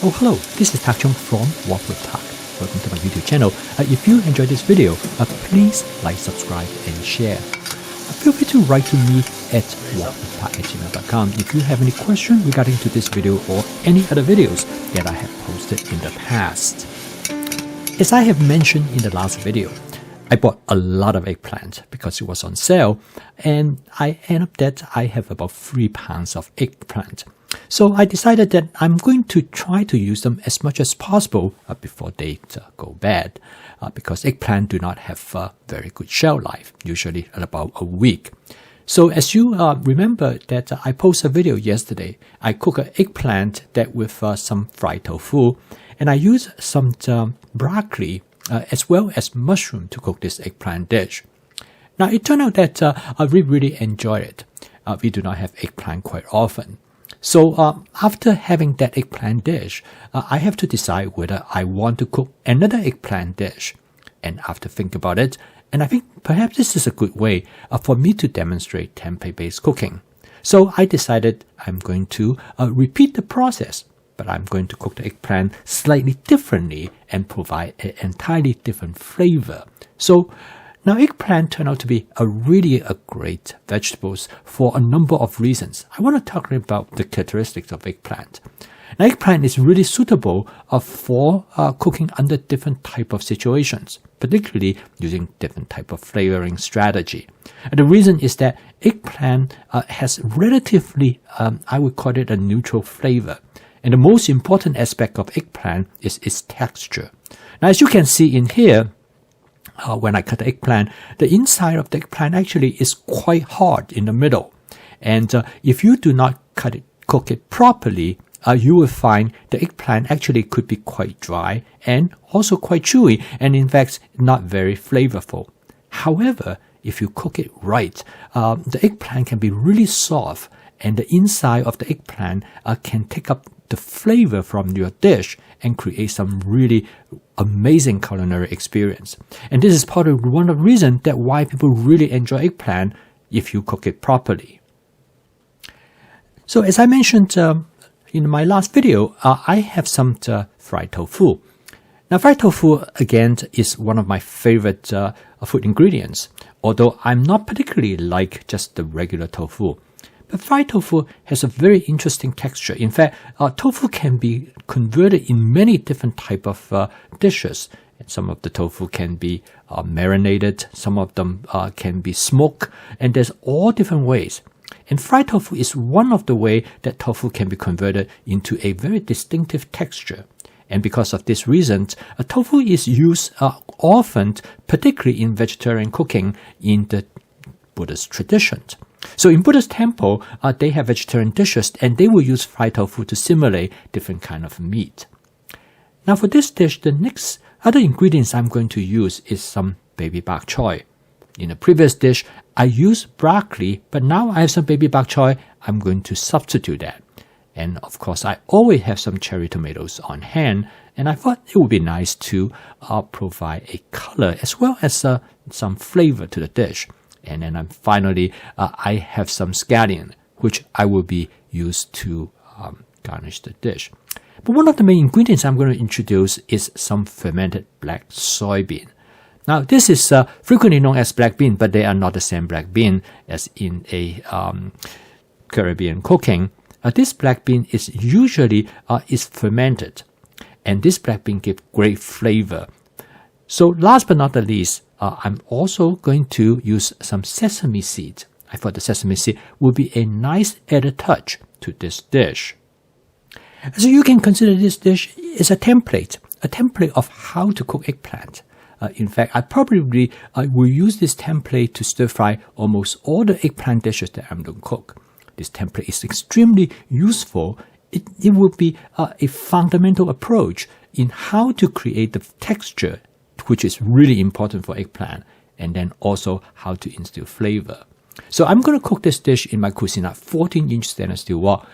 Oh hello, this is Tak Chung from Walk with Tak. Welcome to my YouTube channel. If you enjoyed this video, please like, subscribe and share. Feel free to write to me at walkwithtak@gmail.com if you have any question regarding to this video or any other videos that I have posted in the past. As I have mentioned in the last video, I bought a lot of eggplant because it was on sale, and I end up that I have about 3 pounds of eggplant. So I decided that I'm going to try to use them as much as possible before they go bad, because eggplant do not have a very good shelf life, usually at about a week. So as you remember that I posted a video yesterday, I cooked an eggplant that with some fried tofu, and I used some broccoli as well as mushroom to cook this eggplant dish. Now it turned out that I really enjoyed it. We do not have eggplant quite often. So after having that eggplant dish, I have to decide whether I want to cook another eggplant dish. And after thinking about it, and I think perhaps this is a good way for me to demonstrate tempeh-based cooking. So I decided I'm going to repeat the process, but I'm going to cook the eggplant slightly differently and provide an entirely different flavor. So now eggplant turned out to be a great vegetables for a number of reasons. I want to talk about the characteristics of eggplant. Now eggplant is really suitable for cooking under different type of situations, particularly using different type of flavoring strategy. And the reason is that eggplant has relatively, I would call it a neutral flavor. And the most important aspect of eggplant is its texture. Now as you can see in here, when I cut the eggplant, the inside of the eggplant actually is quite hard in the middle. And if you do not cook it properly, you will find the eggplant actually could be quite dry and also quite chewy, and in fact not very flavorful. However, if you cook it right, the eggplant can be really soft, and the inside of the eggplant can take up the flavor from your dish and create some really amazing culinary experience. And this is part of one of the reasons that why people really enjoy eggplant if you cook it properly. So as I mentioned in my last video, I have some fried tofu. Now fried tofu again is one of my favorite food ingredients, although I'm not particularly like just the regular tofu. But fried tofu has a very interesting texture. In fact, tofu can be converted in many different type of dishes. And some of the tofu can be marinated, some of them can be smoked, and there's all different ways. And fried tofu is one of the way that tofu can be converted into a very distinctive texture. And because of this reason, tofu is used often, particularly in vegetarian cooking in the Buddhist tradition. So in Buddhist temple, they have vegetarian dishes, and they will use fried tofu to simulate different kind of meat. Now for this dish, the next other ingredients I'm going to use is some baby bok choy. In the previous dish, I used broccoli, but now I have some baby bok choy. I'm going to substitute that. And of course, I always have some cherry tomatoes on hand, and I thought it would be nice to provide a color as well as some flavor to the dish. And then finally, I have some scallion, which I will be used to garnish the dish. But one of the main ingredients I'm going to introduce is some fermented black soybean. Now, this is frequently known as black bean, but they are not the same black bean as in a Caribbean cooking. This black bean is usually is fermented, and this black bean gives great flavor. So last but not the least, I'm also going to use some sesame seeds. I thought the sesame seed would be a nice added touch to this dish. So you can consider this dish as a template of how to cook eggplant. In fact, I probably will use this template to stir fry almost all the eggplant dishes that I'm going to cook. This template is extremely useful. It will be a fundamental approach in how to create the texture, which is really important for eggplant, and then also how to instill flavor. So I'm going to cook this dish in my Cuisinart 14-inch stainless steel wok,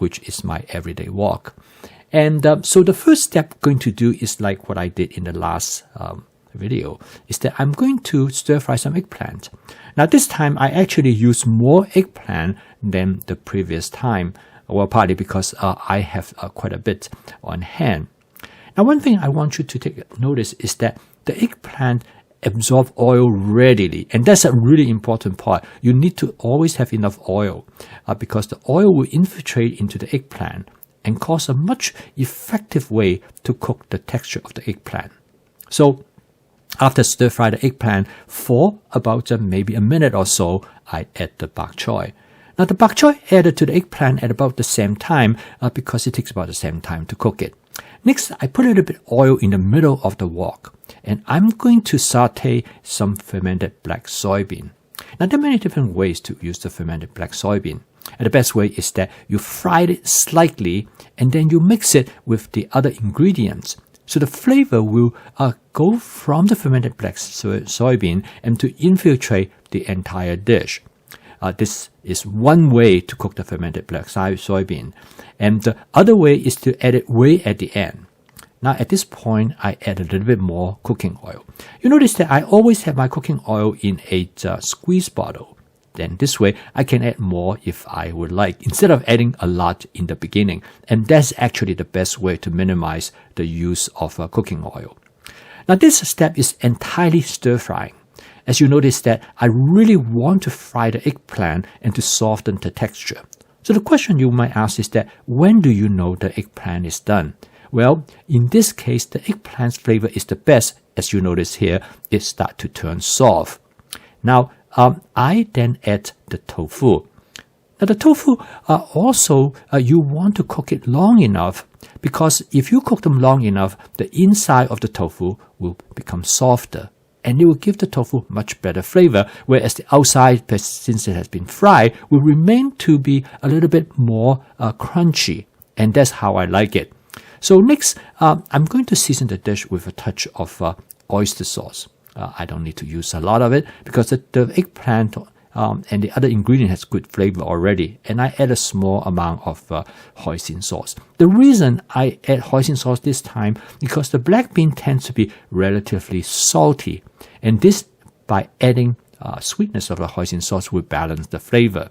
which is my everyday wok. And so the first step I'm going to do is like what I did in the last video, is that I'm going to stir fry some eggplant. Now this time I actually use more eggplant than the previous time. Well, partly because I have quite a bit on hand. Now, one thing I want you to take notice is that the eggplant absorb oil readily, and that's a really important part. You need to always have enough oil because the oil will infiltrate into the eggplant and cause a much effective way to cook the texture of the eggplant. So after stir fry the eggplant for about maybe a minute or so, I add the bok choy. Now the bok choy added to the eggplant at about the same time because it takes about the same time to cook it. Next, I put a little bit of oil in the middle of the wok, and I'm going to saute some fermented black soybean. Now, there are many different ways to use the fermented black soybean. And the best way is that you fry it slightly, and then you mix it with the other ingredients. So the flavor will go from the fermented black soybean and to infiltrate the entire dish. This is one way to cook the fermented black soybean. And the other way is to add it way at the end. Now at this point, I add a little bit more cooking oil. You notice that I always have my cooking oil in a squeeze bottle. Then this way, I can add more if I would like, instead of adding a lot in the beginning. And that's actually the best way to minimize the use of cooking oil. Now this step is entirely stir frying. As you notice that I really want to fry the eggplant and to soften the texture. So the question you might ask is that when do you know the eggplant is done? Well, in this case, the eggplant's flavor is the best. As you notice here, it starts to turn soft. Now, I then add the tofu. Now the tofu also, you want to cook it long enough because if you cook them long enough, the inside of the tofu will become softer. And it will give the tofu much better flavor, whereas the outside, since it has been fried, will remain to be a little bit more crunchy. And that's how I like it. So next, I'm going to season the dish with a touch of oyster sauce. I don't need to use a lot of it because the eggplant and the other ingredient has good flavor already. And I add a small amount of hoisin sauce. The reason I add hoisin sauce this time because the black bean tends to be relatively salty. And this, by adding sweetness of the hoisin sauce, will balance the flavor.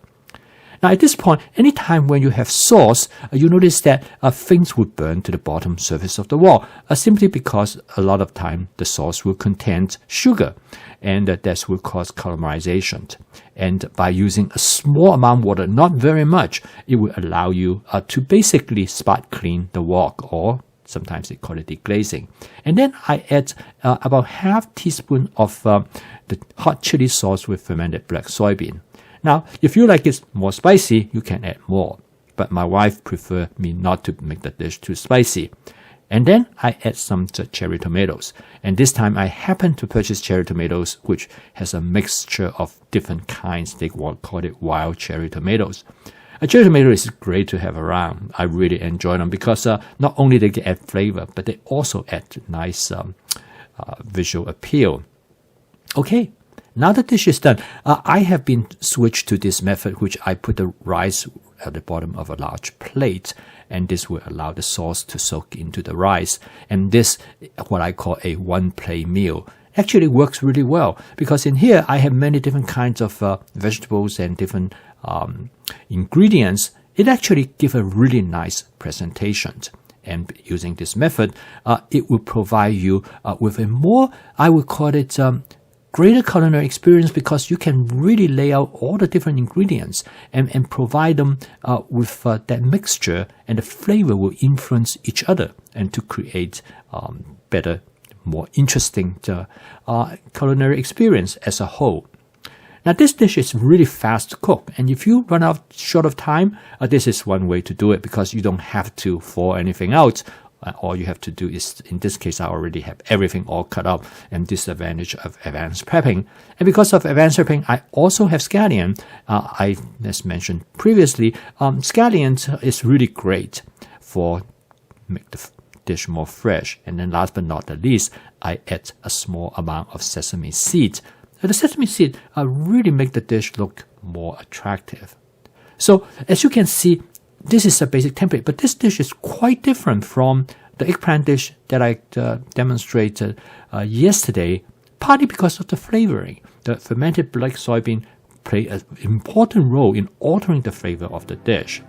Now at this point, anytime when you have sauce, you notice that things will burn to the bottom surface of the wok, simply because a lot of time the sauce will contain sugar, and that will cause caramelization. And by using a small amount of water, not very much, it will allow you to basically spot clean the wok, or sometimes they call it deglazing. And then I add about half teaspoon of the hot chili sauce with fermented black soybean. Now, if you like it more spicy, you can add more. But my wife prefers me not to make the dish too spicy. And then I add some cherry tomatoes. And this time I happen to purchase cherry tomatoes, which has a mixture of different kinds. They call it wild cherry tomatoes. A cherry tomato is great to have around. I really enjoy them because not only they add flavor, but they also add nice visual appeal. Okay. Now the dish is done, I have been switched to this method, which I put the rice at the bottom of a large plate, and this will allow the sauce to soak into the rice. And this, what I call a one-plate meal, actually works really well because in here I have many different kinds of vegetables and different ingredients. It actually gives a really nice presentation. And using this method, it will provide you with a more, I would call it, greater culinary experience because you can really lay out all the different ingredients and provide them with that mixture, and the flavor will influence each other and to create better, more interesting culinary experience as a whole. Now this dish is really fast to cook, and if you run out short of time, this is one way to do it because you don't have to thaw anything out. All you have to do is, in this case, I already have everything all cut up, and this advantage of advanced prepping. And because of advanced prepping, I also have scallion. As mentioned previously, scallion is really great for make the dish more fresh. And then last but not the least, I add a small amount of sesame seed. And the sesame seed really make the dish look more attractive. So as you can see, this is a basic template, but this dish is quite different from the eggplant dish that I demonstrated yesterday, partly because of the flavoring. The fermented black soybean play an important role in altering the flavor of the dish.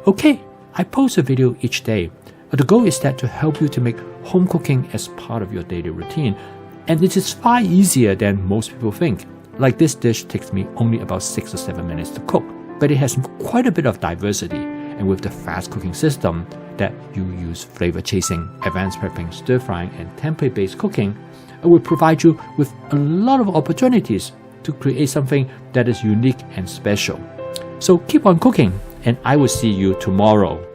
Okay, I post a video each day. The goal is that to help you to make home cooking as part of your daily routine. And it is far easier than most people think. Like this dish takes me only about 6 or 7 minutes to cook, but it has quite a bit of diversity. And with the fast cooking system that you use flavor chasing, advanced prepping, stir frying, and template based cooking, it will provide you with a lot of opportunities to create something that is unique and special. So keep on cooking, and I will see you tomorrow.